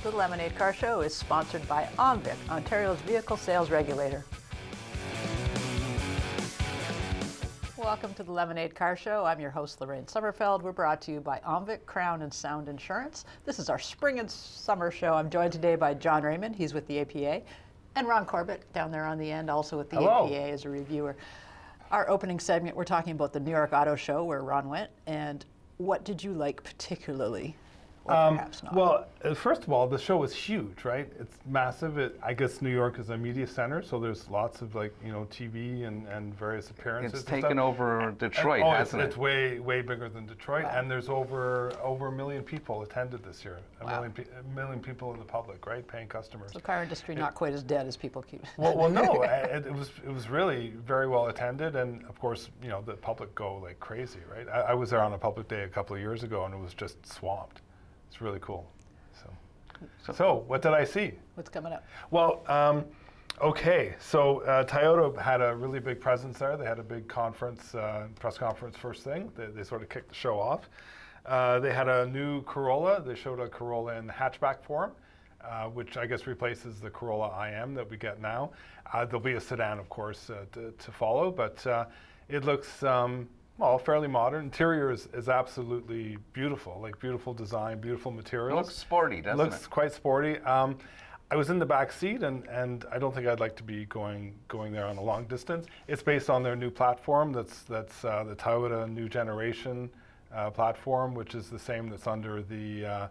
The Lemonade Car Show is sponsored by OMVIC, Ontario's vehicle sales regulator. Welcome to the Lemonade Car Show. I'm your host, Lorraine Sommerfeld. We're brought to you by OMVIC, Crown and Sound Insurance. This is our spring and summer show. I'm joined today by Jon Raymond, he's with the APA, and Ron Corbett down there on the end, also with the Hello. APA as a reviewer. Our opening segment, we're talking about the New York Auto Show where Ron went, and what did you like particularly? Or perhaps not. Well, first of all, the show is huge, right? It's massive. I guess New York is a media center, so there's lots of TV and various appearances. It's taken over Detroit, hasn't it? It's way bigger than Detroit, Wow. and there's over a million people attended this year. Wow. A million people in the public, right? Paying customers. The car industry not quite as dead as people keep. Well, no, it was really very well attended, and of course, the public go like crazy, right? I was there on a public day a couple of years ago, and it was just swamped. It's really cool. So what did I see? What's coming up? Well, okay. So Toyota had a really big presence there. They had a big conference, press conference first thing. They sort of kicked the show off. They had a new Corolla. They showed a Corolla in hatchback form, which I guess replaces the Corolla IM that we get now. There'll be a sedan, of course, to follow, but it looks fairly modern. Interior is absolutely beautiful, like beautiful design, beautiful materials. Looks sporty, doesn't it? Looks quite sporty. I was in the back seat, and I don't think I'd like to be going there on a long distance. It's based on their new platform. That's the Toyota New Generation platform, which is the same that's under the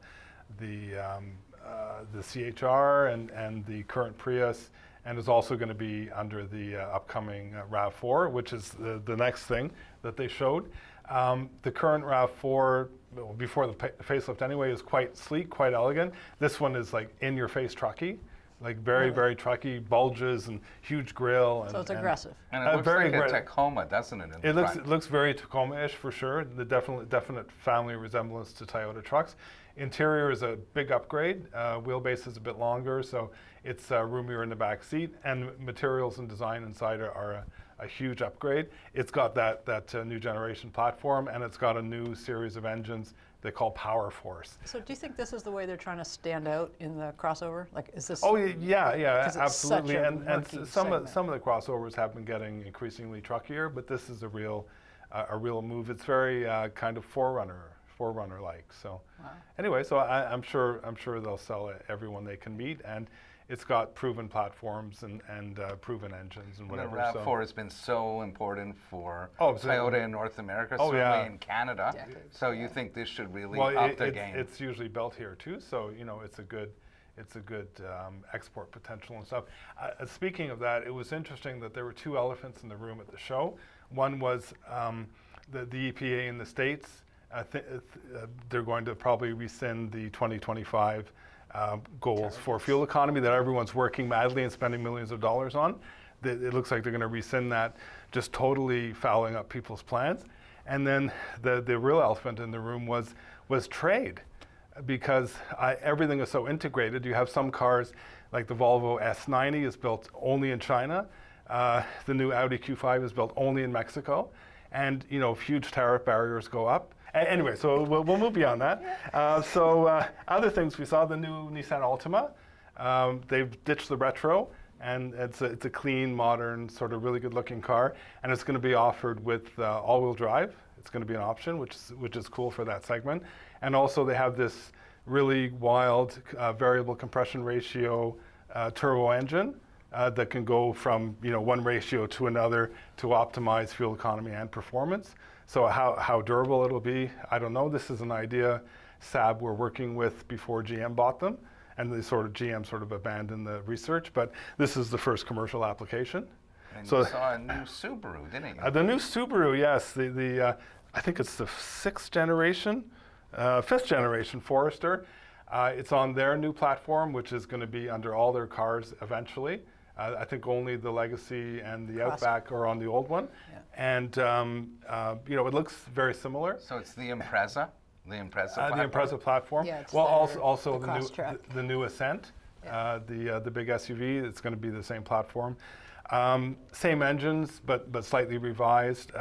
CHR and the current Prius, and is also going to be under the upcoming RAV4, which is the next thing that they showed. The current RAV4, before the facelift anyway, is quite sleek, quite elegant. This one is like in-your-face trucky, like very trucky, bulges and huge grille. So it's aggressive. And it looks like a Tacoma, doesn't it? It looks very Tacoma-ish for sure. The definite family resemblance to Toyota trucks. Interior is a big upgrade. Wheelbase is a bit longer, so it's roomier in the back seat, and materials and design inside are a huge upgrade. It's got that new generation platform, and it's got a new series of engines they call Power Force. So do you think this is the way they're trying to stand out in the crossover? Like, is this? Oh yeah, absolutely. And some of the crossovers have been getting increasingly truckier, but this is a real move. It's very kind of Forerunner-like. So anyway, so I'm sure they'll sell everyone they can meet, and it's got proven platforms and proven engines and whatever. The RAV4 has been so important for so Toyota in North America, certainly in Canada. Decades. So you think this should really Well, up the game? It's usually built here too, so it's a good export potential and stuff. Speaking of that, it was interesting that there were two elephants in the room at the show. One was the EPA in the States. They're going to probably rescind the 2025 goals for fuel economy that everyone's working madly and spending millions of dollars on. It looks like they're going to rescind that, just totally fouling up people's plans. And then the real elephant in the room was trade, because everything is so integrated. You have some cars, like the Volvo S90 is built only in China. The new Audi Q5 is built only in Mexico. And huge tariff barriers go up. Anyway, so we'll move beyond that. Other things, we saw the new Nissan Altima. They've ditched the retro, and it's a clean, modern, sort of really good-looking car, and it's going to be offered with all-wheel drive. It's going to be an option, which is cool for that segment. And also, they have this really wild variable compression ratio turbo engine that can go from one ratio to another to optimize fuel economy and performance. So how durable it'll be, I don't know. This is an idea Saab were working with before GM bought them, and GM sort of abandoned the research. But this is the first commercial application. And you saw a new Subaru, didn't you? The new Subaru, yes. I think it's the fifth generation Forester. It's on their new platform, which is going to be under all their cars eventually. I think only the Legacy and the Outback are on the old one. Yeah. And it looks very similar. So it's the Impreza? The Impreza platform? The Impreza platform. Yeah, it's also the new Ascent, the big SUV. It's going to be the same platform. Same engines, but slightly revised.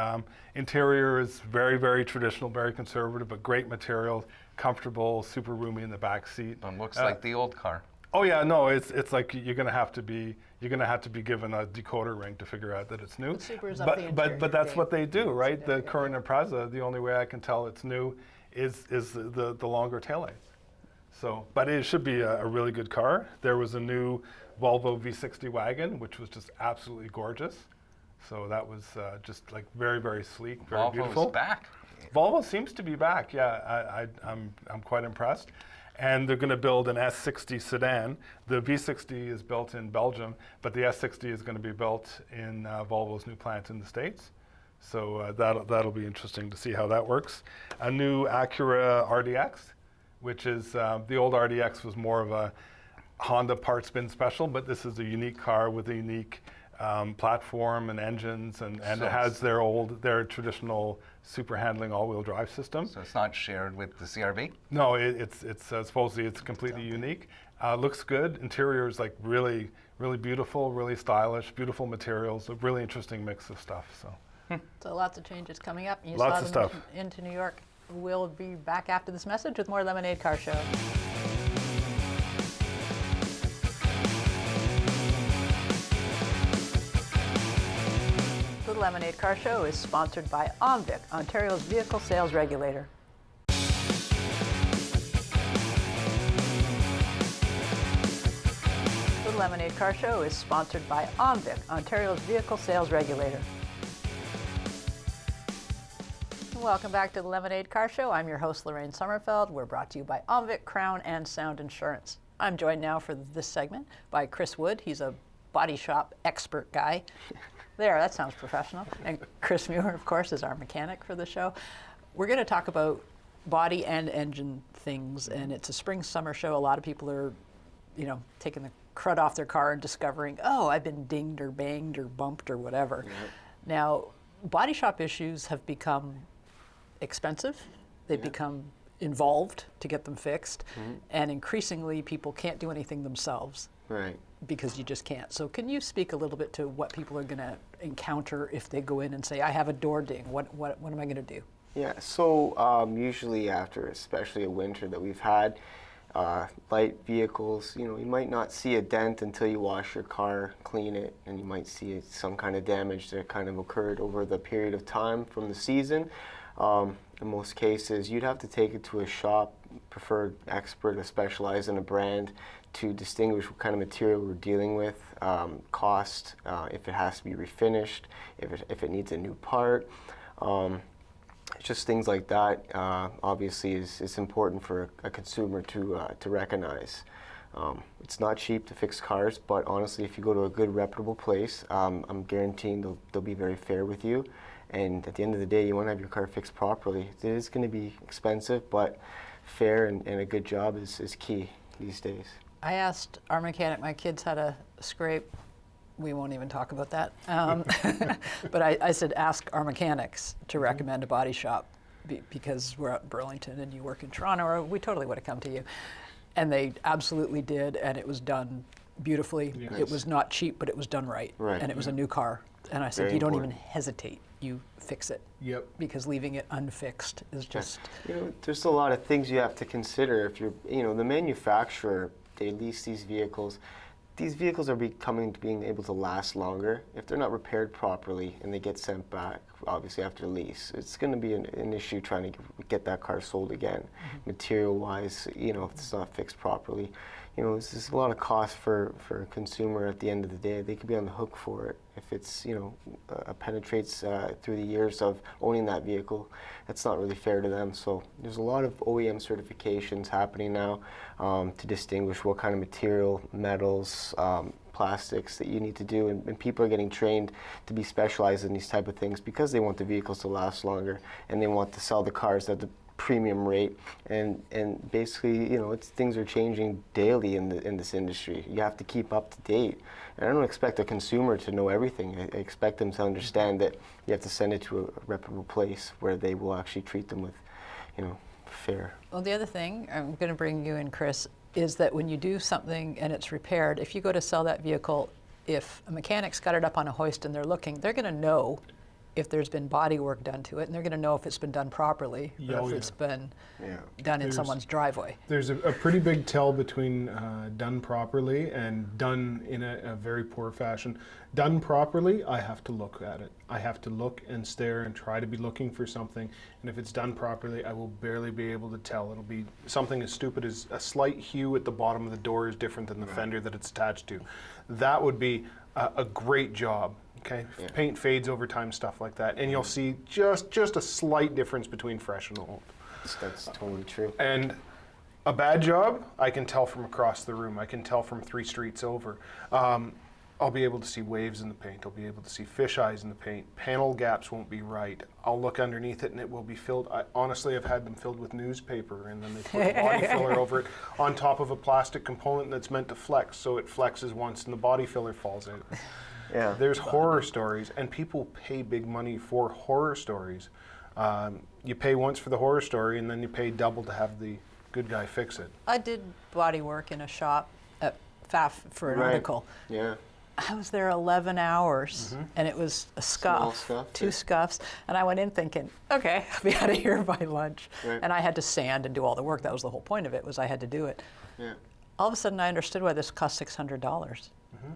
Interior is very, very traditional, very conservative, but great materials, comfortable, super roomy in the back seat. It looks like the old car. Oh yeah, no, it's like you're gonna have to be given a decoder ring to figure out that it's new. The Subaru's up the interior But that's game. what they do, right? The current Impreza, the only way I can tell it's new is the longer taillights. So, but it should be a really good car. There was a new Volvo V60 wagon, which was just absolutely gorgeous. So that was just like very, very sleek, very beautiful. Volvo's back. Volvo seems to be back. Yeah, I'm quite impressed. And they're going to build an S60 sedan. The V60 is built in Belgium, but the S60 is going to be built in Volvo's new plant in the States. So that'll be interesting to see how that works. A new Acura RDX, which is the old RDX was more of a Honda parts bin special, but this is a unique car with a unique platform and engines, and it has their traditional super handling all-wheel drive system. So it's not shared with the CRV? No, it's supposedly it's completely unique. Looks good. Interior is like really, really beautiful, really stylish, beautiful materials, a really interesting mix of stuff. So lots of changes coming up. You Lots saw of them stuff. into New York. We'll be back after this message with more Lemonade Car Show. The Lemonade Car Show is sponsored by OMVIC, Ontario's vehicle sales regulator. The Lemonade Car Show is sponsored by OMVIC, Ontario's vehicle sales regulator. Welcome back to the Lemonade Car Show. I'm your host, Lorraine Sommerfeld. We're brought to you by OMVIC, Crown, and Sound Insurance. I'm joined now for this segment by Chris Wood. He's a body shop expert guy. There, that sounds professional. And Chris Muir, of course, is our mechanic for the show. We're going to talk about body and engine things, and it's a spring-summer show. A lot of people are, taking the crud off their car and discovering, oh, I've been dinged or banged or bumped or whatever. Yep. Now, body shop issues have become expensive. They've become involved to get them fixed, and increasingly people can't do anything themselves. Right. Because you just can't. So can you speak a little bit to what people are going to encounter if they go in and say, I have a door ding, what am I going to do? Yeah, so usually after, especially a winter that we've had, light vehicles, you might not see a dent until you wash your car, clean it, and you might see some kind of damage that kind of occurred over the period of time from the season. In most cases, you'd have to take it to a shop, preferred expert, a specialized in a brand, to distinguish what kind of material we're dealing with, cost, if it has to be refinished, if it needs a new part. Just things like that, obviously, is important for a consumer to recognize. It's not cheap to fix cars, but honestly, if you go to a good, reputable place, I'm guaranteeing they'll be very fair with you. And at the end of the day, you want to have your car fixed properly. It is going to be expensive, but fair and a good job is key these days. I asked our mechanic, my kids had a scrape. We won't even talk about that. But I said, ask our mechanics to recommend a body shop because we're out in Burlington and you work in Toronto, or we totally would have come to you. And they absolutely did, and it was done beautifully. Yes. It was not cheap, but it was done right. And it was a new car. And I said, Very you don't important. even hesitate. You fix it. Yep. Because leaving it unfixed is just... There's a lot of things you have to consider. If you're, the manufacturer, they lease these vehicles. These vehicles are being able to last longer. If they're not repaired properly and they get sent back, obviously after lease, it's going to be an issue trying to get that car sold again. Material-wise, if it's not fixed properly. This is a lot of cost for a consumer at the end of the day. They could be on the hook for it. If it's, penetrates through the years of owning that vehicle, that's not really fair to them. So there's a lot of OEM certifications happening now to distinguish what kind of material, metals, plastics that you need to do, and people are getting trained to be specialized in these type of things because they want the vehicles to last longer and they want to sell the cars at the premium rate, and basically, things are changing daily in this industry. You have to keep up to date. And I don't expect a consumer to know everything. I expect them to understand that you have to send it to a reputable place where they will actually treat them with, fair. Well, the other thing, I'm going to bring you in, Chris, is that when you do something and it's repaired, if you go to sell that vehicle if a mechanic's got it up on a hoist and they're looking, they're going to know if there's been body work done to it, and they're going to know if it's been done properly or if it's been done in someone's driveway. There's a pretty big tell between done properly and done in a very poor fashion. Done properly, I have to look at it. I have to look and stare and try to be looking for something, and if it's done properly, I will barely be able to tell. It'll be something as stupid as a slight hue at the bottom of the door is different than the fender that it's attached to. That would be a great job. Okay, paint fades over time, stuff like that, and you'll see just a slight difference between fresh and old. That's totally true. And a bad job, I can tell from across the room. I can tell from 3 streets over. I'll be able to see waves in the paint. I'll be able to see fish eyes in the paint. Panel gaps won't be right. I'll look underneath it and it will be filled. Honestly, I've had them filled with newspaper, and then they put body filler over it on top of a plastic component that's meant to flex, so it flexes once and the body filler falls out. Yeah. There's horror stories, and people pay big money for horror stories. You pay once for the horror story, and then you pay double to have the good guy fix it. I did body work in a shop at FAF for an article. Yeah. I was there 11 hours, and it was a Small scuff, scuff, 2 yeah. scuffs, and I went in thinking, okay, I'll be out of here by lunch. Right. And I had to sand and do all the work. That was the whole point of it, was I had to do it. Yeah. All of a sudden, I understood why this cost $600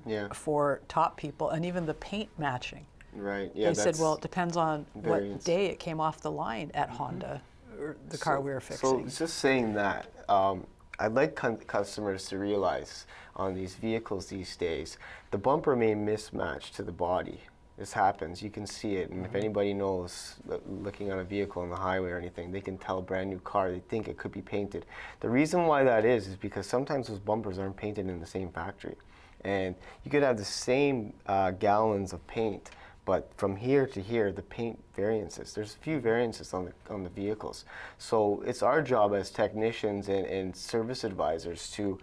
Yeah. for top people, and even the paint matching. Right. Yeah. They said, well, it depends on variance. what day it came off the line at Honda, or the car we were fixing. So just saying that, I'd like customers to realize on these vehicles these days, the bumper may mismatch to the body. This happens. You can see it, and if anybody knows, looking on a vehicle on the highway or anything, they can tell a brand new car. They think it could be painted. The reason why that is because sometimes those bumpers aren't painted in the same factory, and you could have the same gallons of paint, but from here to here, the paint variances. There's a few variances on the vehicles. So it's our job as technicians and service advisors to,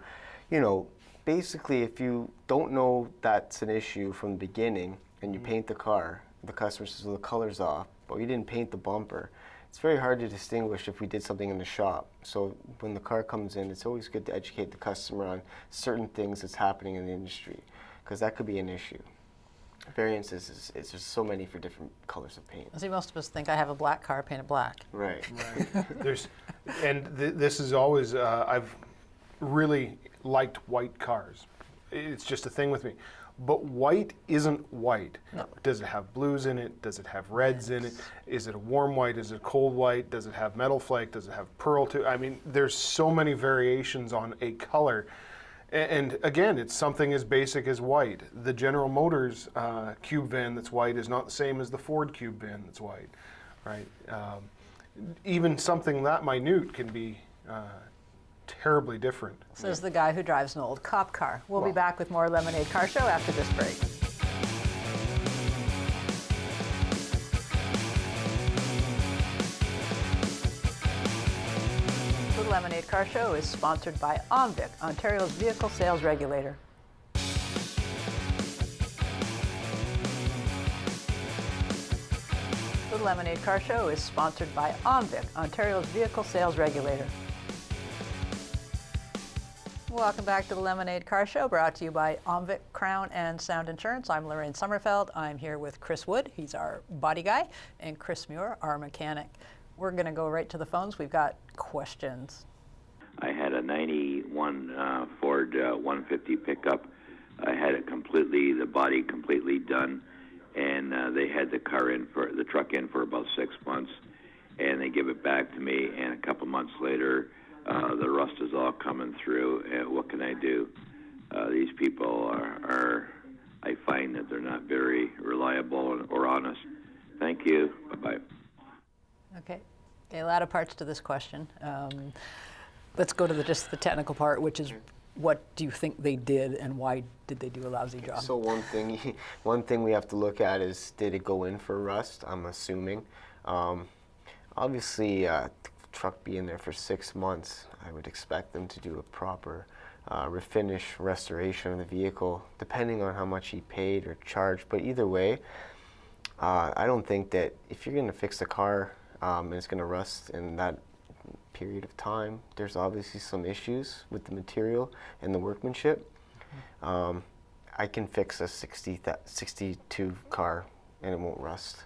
basically, if you don't know that's an issue from the beginning and you paint the car, the customer says, well, the color's off, but we didn't paint the bumper. It's very hard to distinguish if we did something in the shop. So when the car comes in, it's always good to educate the customer on certain things that's happening in the industry, because that could be an issue. Variances, it's just so many for different colors of paint. See, most of us think I have a black car, paint it black. Right. This is always, I've really liked white cars. It's just a thing with me. But white isn't white. No. Does it have blues in it? Does it have reds in it? Is it a warm white? Is it a cold white? Does it have metal flake? Does it have pearl too? I mean, there's so many variations on a color. And again, it's something as basic as white. The General Motors cube van that's white is not the same as the Ford cube van that's white, right? Even something that minute can be terribly different. Says the guy who drives an old cop car. We'll be back with more Lemonade Car Show after this break. The Lemonade Car Show is sponsored by OMVIC, Ontario's vehicle sales regulator. The Lemonade Car Show is sponsored by OMVIC, Ontario's vehicle sales regulator. Welcome back to the Lemonade Car Show, brought to you by OMVIC, Crown and Sound Insurance. I'm Lorraine Sommerfeld. I'm here with Chris Wood, he's our body guy, and Chris Muir, our mechanic. We're going to go right to the phones. We've got questions. I had a 91 Ford 150 pickup. I had it the body completely done, and they had the truck in for about 6 months, and they give it back to me, and a couple months later, the rust is all coming through. What can I do? These people are, I find that they're not very reliable or honest. Thank you. Bye-bye. Okay, a lot of parts to this question. Let's go to just the technical part, which is what do you think they did and why did they do a lousy job? So one thing we have to look at is, did it go in for rust? I'm assuming. Obviously, truck being there for 6 months, I would expect them to do a proper refinish, restoration of the vehicle, depending on how much he paid or charged. But either way, I don't think that if you're going to fix the car and it's going to rust in that period of time, there's obviously some issues with the material and the workmanship. I can fix a 62 car and it won't rust.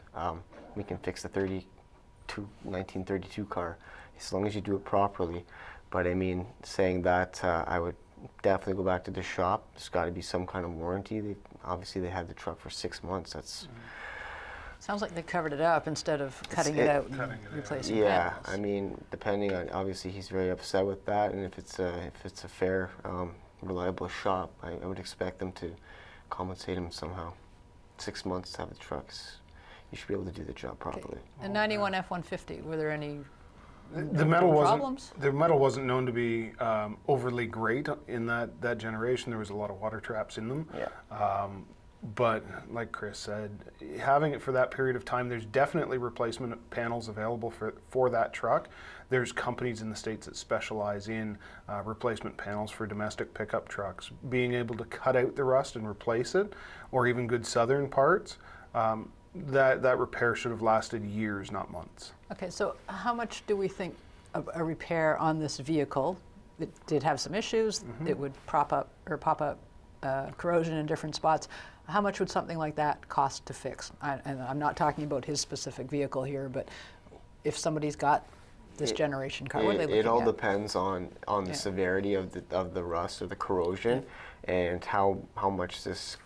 We can fix a 1932 car as long as you do it properly. But I mean, saying that, I would definitely go back to the shop. There's got to be some kind of warranty. Obviously, they had the truck for 6 months. That's Sounds like they covered it up instead of cutting it out and replacing yeah. panels. I mean, depending on, obviously, he's very upset with that, and if it's a fair, reliable shop, I would expect them to compensate him somehow. 6 months to have the trucks, you should be able to do the job properly. And 91 F-150, were there any The metal problems? wasn't known to be overly great in that generation. There was a lot of water traps in them. Yeah. But like Chris said, having it for that period of time, there's definitely replacement panels available for that truck. There's companies in the States that specialize in replacement panels for domestic pickup trucks. Being able to cut out the rust and replace it, or even good southern parts, that repair should have lasted years, not months. Okay, so how much do we think a repair on this vehicle that did have some issues, it would pop up corrosion in different spots? How much would something like that cost to fix? And I'm not talking about his specific vehicle here, but if somebody's got this generation car, what are they looking at? It all depends on the severity of the rust or the corrosion, and how much this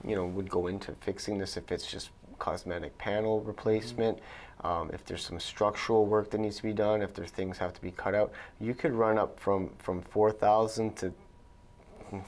would go into fixing this. If it's just cosmetic panel replacement, if there's some structural work that needs to be done, if there's things have to be cut out, you could run up from $4,000 to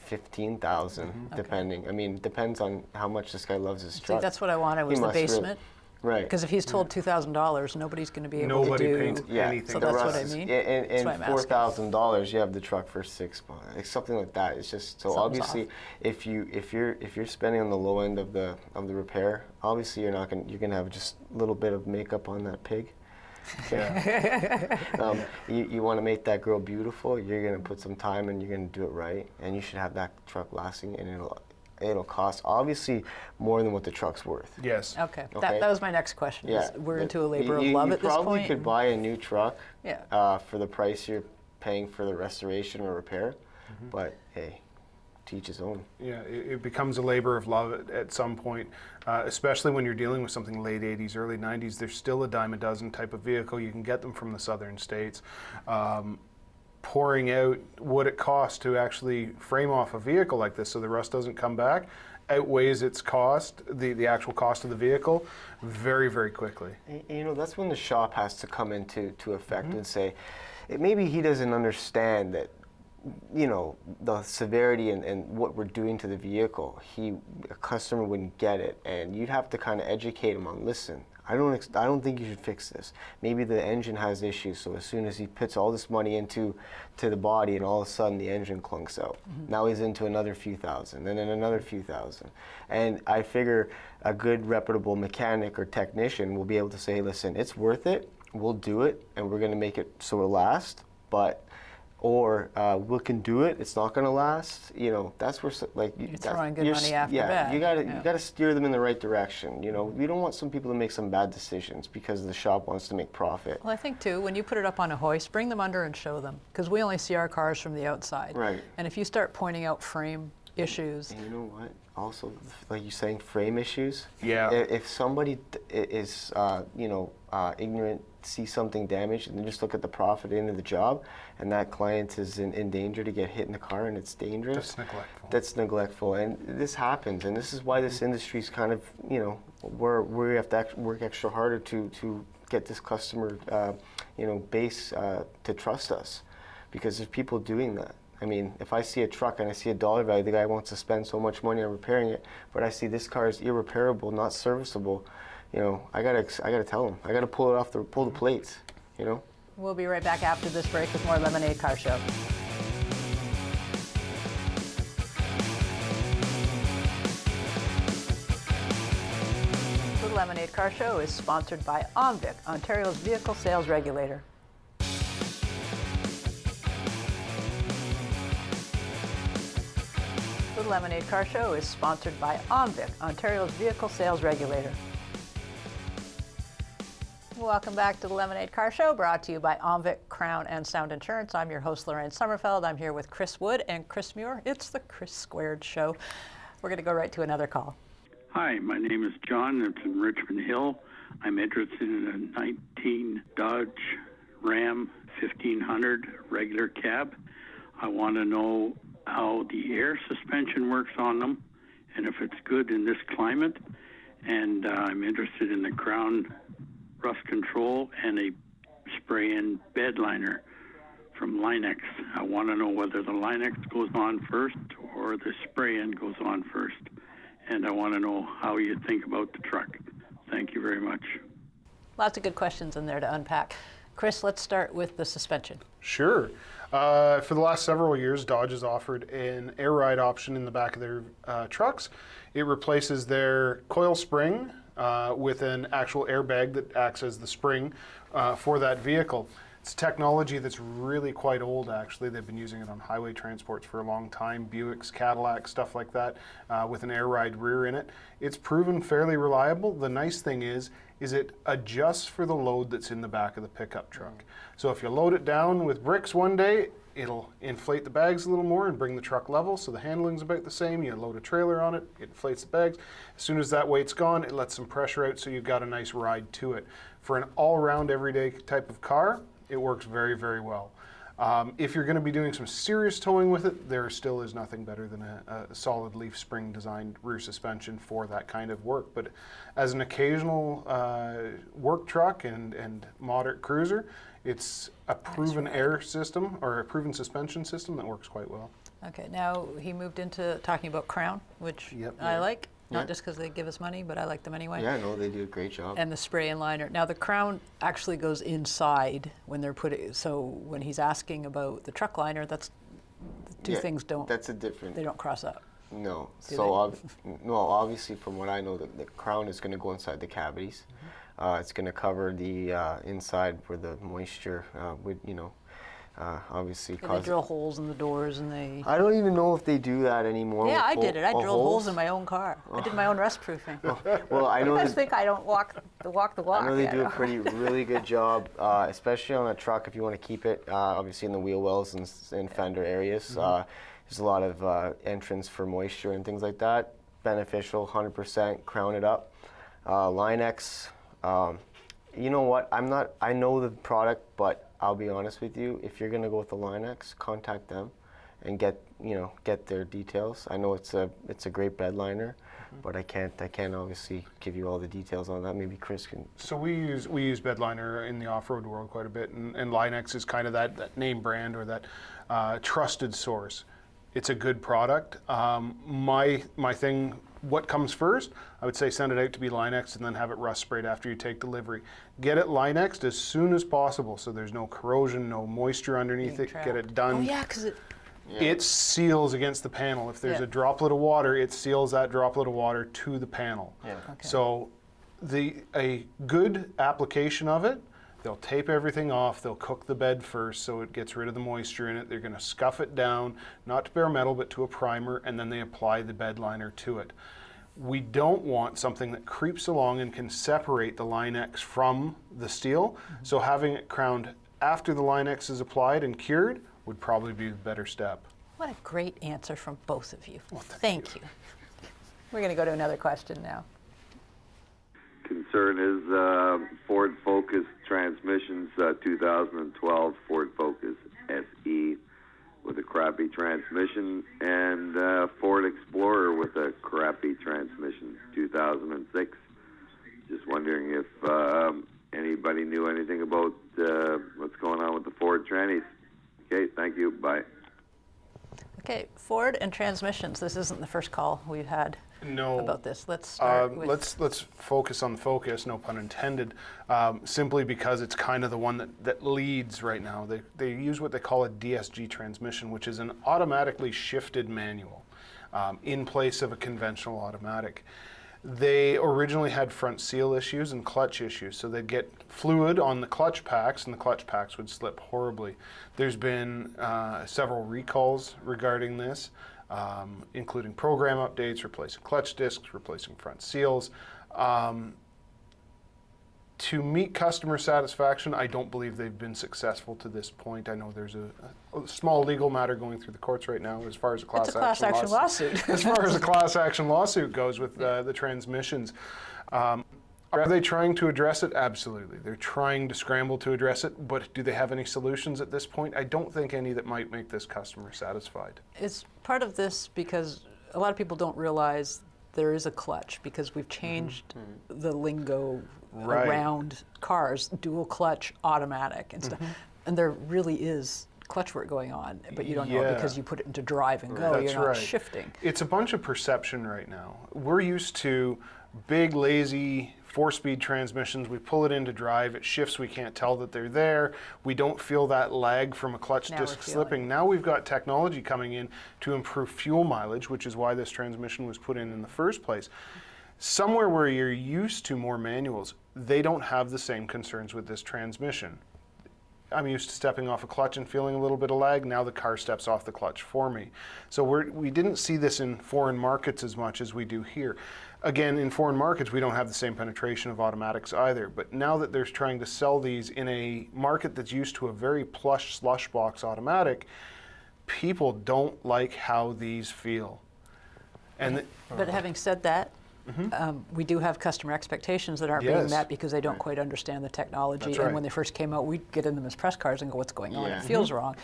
$15,000, depending. I mean, it depends on how much this guy loves his truck. See, that's what I wanted, was the basement. Right. Because if he's told $2,000, nobody's going to be able to Nobody do. paints anything. So that's what I mean. And That's why I'm asking. $4,000, you have the truck for 6 months, like something like that. It's just so Something's obviously, if you're spending on the low end of the repair, obviously you're gonna have just a little bit of makeup on that pig. You want to make that girl beautiful. You're gonna put some time and you're gonna do it right, and you should have that truck lasting, and it'll cost obviously more than what the truck's worth. Yes. Okay, Okay. that was my next question. Yeah, We're but into a labor of love at this You probably point. could buy a new truck for the price you're paying for the restoration or repair, but hey, to each his own. Yeah, it becomes a labor of love at some point, especially when you're dealing with something late 80s, early 90s. There's still a dime a dozen type of vehicle. You can get them from the southern states. Pouring out what it costs to actually frame off a vehicle like this so the rust doesn't come back outweighs its cost, the actual cost of the vehicle, very, very quickly. And, that's when the shop has to come into effect and say, maybe he doesn't understand that, the severity and what we're doing to the vehicle. A customer wouldn't get it, and you'd have to kind of educate him on, listen, I don't think you should fix this. Maybe the engine has issues, so as soon as he puts all this money into the body, and all of a sudden the engine clunks out. Now he's into another few thousand, and then another few thousand. And I figure a good reputable mechanic or technician will be able to say, hey, listen, it's worth it, we'll do it, and we're gonna make it so it'll last, or we can do it, it's not going to last. That's where You're throwing good money after bad. You got to steer them in the right direction. We don't want some people to make some bad decisions because the shop wants to make profit. Well, I think too, when you put it up on a hoist, bring them under and show them, because we only see our cars from the outside. Right. And if you start pointing out frame issues, And you know what? Also, like you're saying, frame issues. Yeah. If somebody is ignorant, see something damaged, and then just look at the profit end of the job, and that client is in danger to get hit in the car, and it's dangerous. That's neglectful. That's neglectful, and this happens, and this is why this industry is kind of, where we have to work extra harder to get this customer, base to trust us, because there's people doing that. I mean, if I see a truck and I see a dollar value, the guy wants to spend so much money on repairing it, but I see this car is irreparable, not serviceable. I gotta tell him. I gotta pull the plates. we'll be right back after this break with more Lemonade Car Show. The Lemonade Car Show is sponsored by OMVIC, Ontario's vehicle sales regulator. The Lemonade Car Show is sponsored by OMVIC, Ontario's vehicle sales regulator. Welcome back to the Lemonade Car Show, brought to you by OMVIC, Crown and Sound Insurance. I'm your host, Lorraine Sommerfeld. I'm here with Chris Wood and Chris Muir. It's the Chris Squared Show. We're going to go right to another call. Hi, my name is John. It's in Richmond Hill. I'm interested in a 19 Dodge Ram 1500 regular cab. I want to know how the air suspension works on them and if it's good in this climate. And I'm interested in the crown rust control and a spray-in bed liner from Linex. I want to know whether the Linex goes on first or the spray-in goes on first. And I want to know how you think about the truck. Thank you very much. Lots of good questions in there to unpack. Chris, let's start with the suspension. Sure. For the last several years, Dodge has offered an air ride option in the back of their trucks. It replaces their coil spring with an actual airbag that acts as the spring for that vehicle. It's technology that's really quite old, actually. They've been using it on highway transports for a long time, Buicks, Cadillacs, stuff like that, with an air ride rear in it. It's proven fairly reliable. The nice thing is it adjusts for the load that's in the back of the pickup truck. So if you load it down with bricks one day, it'll inflate the bags a little more and bring the truck level, so the handling's about the same. You load a trailer on it, it inflates the bags. As soon as that weight's gone, it lets some pressure out, so you've got a nice ride to it. For an all-round everyday type of car, it works very, very well. If you're going to be doing some serious towing with it, there still is nothing better than a solid leaf spring designed rear suspension for that kind of work. But as an occasional work truck and moderate cruiser, it's a proven air system or a proven suspension system that works quite well. Okay, now he moved into talking about Crown, which I like. Not just because they give us money, but I like them anyway. Yeah, no, they do a great job. And the spray and liner. Now the crown actually goes inside when they're putting. So when he's asking about the truck liner, that's the two things don't. That's a different. They don't cross up. No. Do So no, obviously, from what I know, the crown is going to go inside the cavities. It's going to cover the inside where the moisture would, obviously And they cause. drill holes in the doors and they. I don't even know if they do that anymore. Yeah, I with did it. I drilled holes holes in my own car. I did my own rust proofing. Well, I know. You guys think I don't walk the walk. I know they do a really good job, especially on a truck if you want to keep it, obviously in the wheel wells and fender areas. There's a lot of entrance for moisture and things like that. Beneficial, 100%, crown it up. Linex, you know what, I know the product, but I'll be honest with you, if you're gonna go with the Linex, contact them and get their details. I know it's a great bed liner, but I can't obviously give you all the details on that. Maybe Chris can. So we use bed liner in the off-road world quite a bit, and Linex is kind of that name brand or that trusted source. It's a good product. My thing, what comes first? I would say send it out to be Linex and then have it rust sprayed after you take delivery. Get it Linexed as soon as possible so there's no corrosion, no moisture underneath it. Get it done. Oh yeah, because it seals against the panel. If there's a droplet of water, it seals that droplet of water to the panel. Yeah. Okay. So a good application of it, they'll tape everything off, they'll cook the bed first so it gets rid of the moisture in it. They're going to scuff it down, not to bare metal, but to a primer, and then they apply the bed liner to it. We don't want something that creeps along and can separate the Linex from the steel. So having it crowned after the Linex is applied and cured would probably be the better step. what a great answer from both of you. Well, thank you. We're going to go to another question now. Concern is Ford Focus transmissions, 2012 Ford Focus SE with a crappy transmission, and Ford Explorer with a crappy transmission, 2006. Just wondering if anybody knew anything about what's going on with the Ford trannies. Okay, thank you. Bye. Okay, Ford and transmissions. This isn't the first call we've had about this. Let's start with... Let's focus on the Focus, no pun intended, simply because it's kind of the one that leads right now. They use what they call a DSG transmission, which is an automatically shifted manual in place of a conventional automatic. They originally had front seal issues and clutch issues, so they'd get fluid on the clutch packs, and the clutch packs would slip horribly. There's been several recalls regarding this, including program updates, replacing clutch discs, replacing front seals. To meet customer satisfaction, I don't believe they've been successful to this point. I know there's a small legal matter going through the courts right now as far as a class It's a class action lawsuit. As far as a class action lawsuit goes with the transmissions. Are they trying to address it? Absolutely. They're trying to scramble to address it, but do they have any solutions at this point? I don't think any that might make this customer satisfied. It's part of this because a lot of people don't realize there is a clutch because we've changed the lingo around cars, dual clutch, automatic and stuff. And there really is clutch work going on, but you don't know it because you put it into drive and go. That's You're not right. shifting. It's a bunch of perception right now. We're used to big, lazy, 4-speed transmissions. We pull it into drive, it shifts, we can't tell that they're there. We don't feel that lag from a clutch Now disc we're feeling slipping. Now we've got technology coming in to improve fuel mileage, which is why this transmission was put in the first place. Somewhere where you're used to more manuals, they don't have the same concerns with this transmission. I'm used to stepping off a clutch and feeling a little bit of lag. Now the car steps off the clutch for me. So we didn't see this in foreign markets as much as we do here. Again, in foreign markets, we don't have the same penetration of automatics either. But now that they're trying to sell these in a market that's used to a very plush slush box automatic, people don't like how these feel. And But having said that, we do have customer expectations that aren't being Yes. met because they don't quite understand the technology. That's And right. when they first came out, we'd get in them as press cars and go, what's going on? Yeah. It feels wrong.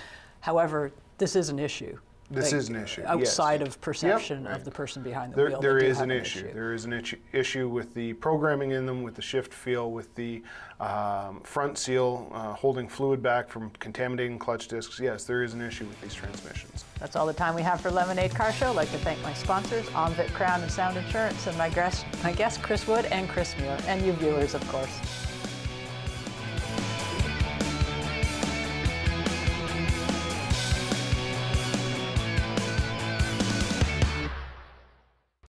However, this is an issue. This is an issue, yes. Outside of perception of the person behind the wheel. There they do is have an issue. There is an issue with the programming in them, with the shift feel, with the front seal holding fluid back from contaminating clutch discs. Yes, there is an issue with these transmissions. That's all the time we have for Lemonade Car Show. I'd like to thank my sponsors, Omvit Crown and Sound Insurance, and my guests Chris Wood and Chris Muir, and you viewers, of course.